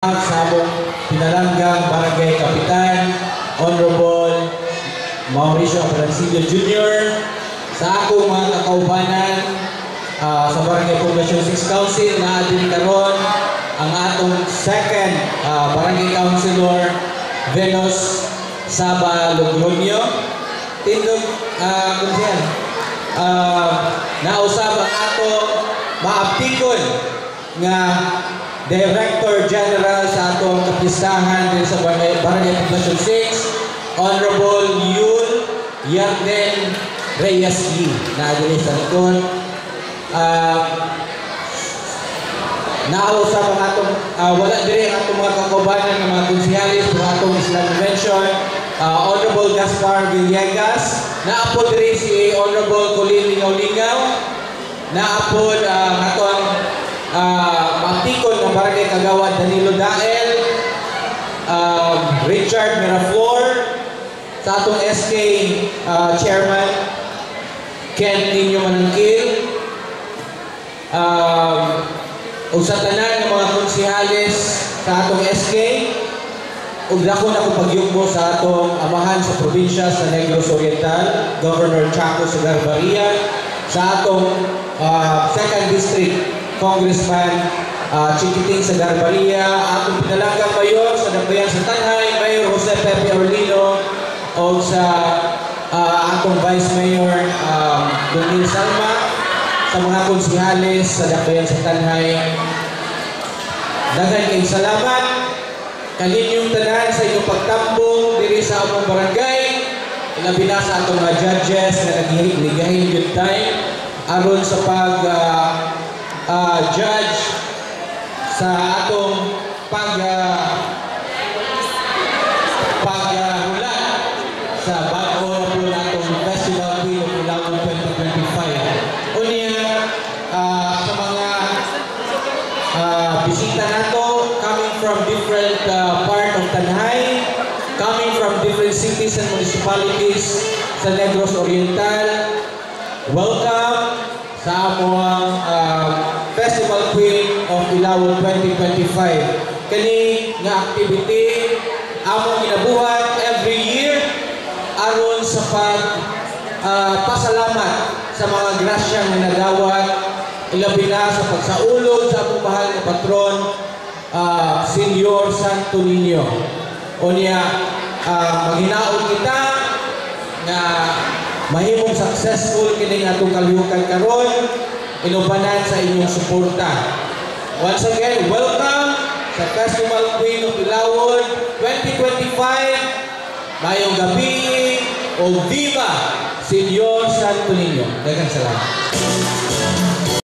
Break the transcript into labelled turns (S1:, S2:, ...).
S1: Sa among pinalanggang Barangay Kapitan, Honorable Mauricio Francilio Jr., sa akong mga kakaubanan sa Barangay Poblacion 6 Council na adin karon ang atong second Barangay Councilor Venus Saba Logroño. Tindog kunsiyan nausab ang atong maaptikon nga Director General sa atong kapistahan din sa Barangay Poblacion 6, Honorable Yul Yarden Reyes Lee, na adili sa likod. Nausap ang atong wala diri ang atong mga kakaubanan ng mga konsihalis sa atong Islam Convention, Honorable Gaspar Villegas, naapod diri si Honorable Colin Lingaw-Lingaw, naapod atong Matikon ng Barangay Kagawad Danilo Dael, Richard Miraflor, sa atong SK Chairman Ken Nino Manangkil, ug sa tanan ng mga konsihalis sa atong SK, ug dako na ko pagyugmo sa atong amahan sa probinsya sa Negros Oriental, Governor Chaco Sugarbaria, sa atong 2nd District Congressman Chiquiting sa Garbaria, atong pinalanggang mayor sa Dambayan sa Tanhay, Mayor Jose Pepe Orlino, o sa atong Vice Mayor Donil Salma, sa mga konsihalis sa Dambayan sa Tanhay. Daghan kay salamat kaninyong tanan sa inyong pagtambong diri sa among barangay, labi na sa atong mga judges na naghihilig good time aron sa judge sa atong paghulat sa bago po natong Festival Queen of Ilawan 2025. Unya sa mga bisita nato coming from different part of Tanhay, coming from different cities and municipalities sa Negros Oriental, welcome sa among Festival Queen of Ilawan 2025. Kani nga activity among ginabuhat every year aron sa pasalamat sa mga grasya nga nagawat, ilabi na sa pagsaulog sa among mahal na patron, Senyor Santo Niño. Unya maghinaot kita nga mahimong successful kining atong kalihukan karon, inubanan sa inyong suporta. Once again, welcome sa Festival Queen of Ilawan 2025. Mayong gabi o Viva Senyor Santo Niño. Daghang salamat.